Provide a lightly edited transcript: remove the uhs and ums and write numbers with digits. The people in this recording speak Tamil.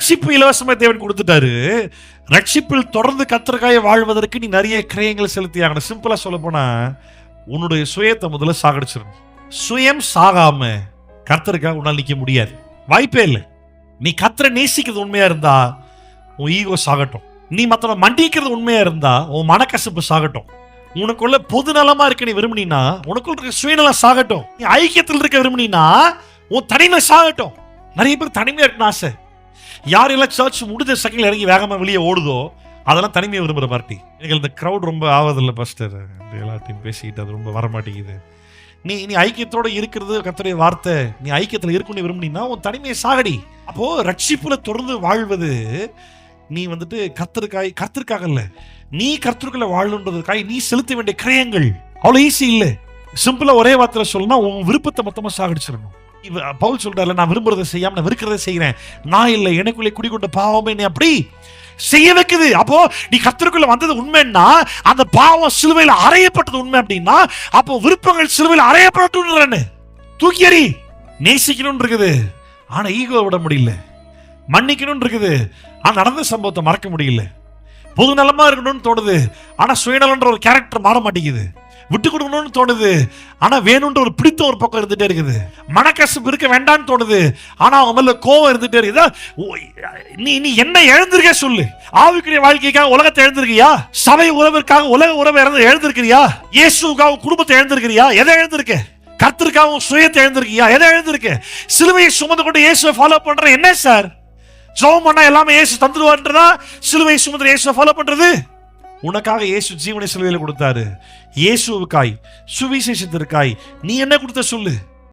ரட்சிப்பு இலவசமா தேவன் கொடுத்துட்டாரு. ரட்சிப்பில் தொடர்ந்து கர்த்தருக்காக வாழ்வதற்கு நீ நிறைய கிரயங்களை செலுத்தியாகணும். சிம்பிளா சொல்ல போனா உன்னுடைய சுயத்தை முதல்ல சாகடிச்சிடணும். சுயம் சாகாம கர்த்தருக்காக உன்னால் நிக்க முடியாது, வாய்ப்பே இல்லை. நீ கர்த்தரை நேசிக்கிறது உண்மையா இருந்தா உன் ஈகோ சாகட்டும். நீ மற்றவங்க மண்டிக்கிறது உண்மையா இருந்தா உன் மனக்கசப்பு சாகட்டும். உனக்குள்ள பொது நலமா இருக்க நீ விரும்பினா உனக்குள்ள இருக்க சுயநலம் சாகட்டும். நீ ஐக்கியத்தில் இருக்க விரும்பினா உன் தனிமை சாகட்டும். நிறைய பேர் தனிமையா இருக்குன்னு ஆசை. யாரெல்லாம் சர்ச் முடிஞ்ச செகண்ட்ல இறங்கி வேகமா வெளியே ஓடுதோ அதெல்லாம் தனிமையை விரும்புற பார்ட்டி. எனக்கு இந்த கிரௌட் ரொம்ப ஆவதில்லை பாஸ்டர், எல்லாத்தையும் பேசிக்கிட்டு அது ரொம்ப வரமாட்டேங்குது. நீ நீ ஐக்கியத்தோட இருக்கிறது கர்த்தருடைய வார்த்தை. நீ ஐக்கியத்தில் இருக்குன்னு விரும்பினா உன் தனிமையை சாகடி. அப்போ ரட்சிப்புல தொடர்ந்து வாழ்வது நீ வந்துட்டு கர்த்தருக்காக இல்ல, நீ கர்த்தருக்குள்ள வாழணுன்றதுக்காக நீ செலுத்த வேண்டிய கிரயங்கள் அவ்வளவு ஈஸி இல்லை. சிம்பிளா ஒரே வார்த்தையில சொல்லணும்னா உன் விருப்பத்தை மொத்தமா சாகடிச்சிடணும். பவுல் சொல்றாரு, நான் விரும்புறதை செய்யாம நான் வெறுக்கிறத செய்கிறேன், நான் இல்லை எனக்குள்ளே குடிக்கொண்ட பாவமே நீ அப்படி செய்ய வைக்குது. அப்போ நீ கர்த்தருக்குள்ள வந்தது உண்மைன்னா அந்த பாவம் சிலுவையில் அறையப்பட்டது உண்மை அப்படின்னா அப்போ விருப்பங்கள் சிலுவையில் அறையப்பட்டு தூக்கி எறி. நேசிக்கணும் இருக்குது ஆனா ஈகோ விட முடியல, மன்னிக்கணும் இருக்குது ஆனா நடந்த சம்பவத்தை மறக்க முடியல, பொது நலமா இருக்கணும்னு தோணுது ஆனா சுயநலன்ற ஒரு கேரக்டர் மாற மாட்டேங்குது, விட்டு கொடுக்கணும்னு தோணுது ஆனா வேணும்ன்ற ஒரு பிடித்த ஒரு பக்கம் இருந்துட்டே இருக்குது, மனக்கசப்பு இருக்க வேண்டாம்னு தோணுது ஆனா அவங்க மேல கோவம் இருந்துட்டே இருக்குது. நீ என்ன எழுந்திருக்க சொல்லு. ஆவிக்குரிய வாழ்க்கைக்காக உலகத்தை எழுந்திருக்கியா? சபை உறவிற்காக உலக உறவை எழுந்திருக்கிறியா? இயேசுக்காக குடும்பத்தை எழுந்திருக்கிறியா? எதை எழுந்திருக்க? கர்த்தருக்காக சுயத்தை எழுந்திருக்கியா? எதை எழுந்திருக்க? சிலுவையை சுமந்து கொண்டு இயேசுவை ஃபாலோ பண்ற என்ன சார்? ஜெபம் பண்ணா எல்லாமே இயேசு தந்துருவான்றதா சிலுவையை சுமந்து இயேசுவை ஃபாலோ பண்றது? உனக்காக இயேசு ஜீவனை சிலுவையில் கொடுத்தாரு. இயேசுவுக்காய் சுவிசேஷத்திற்காய் நீ என்ன கொடுத்த சொல்லு.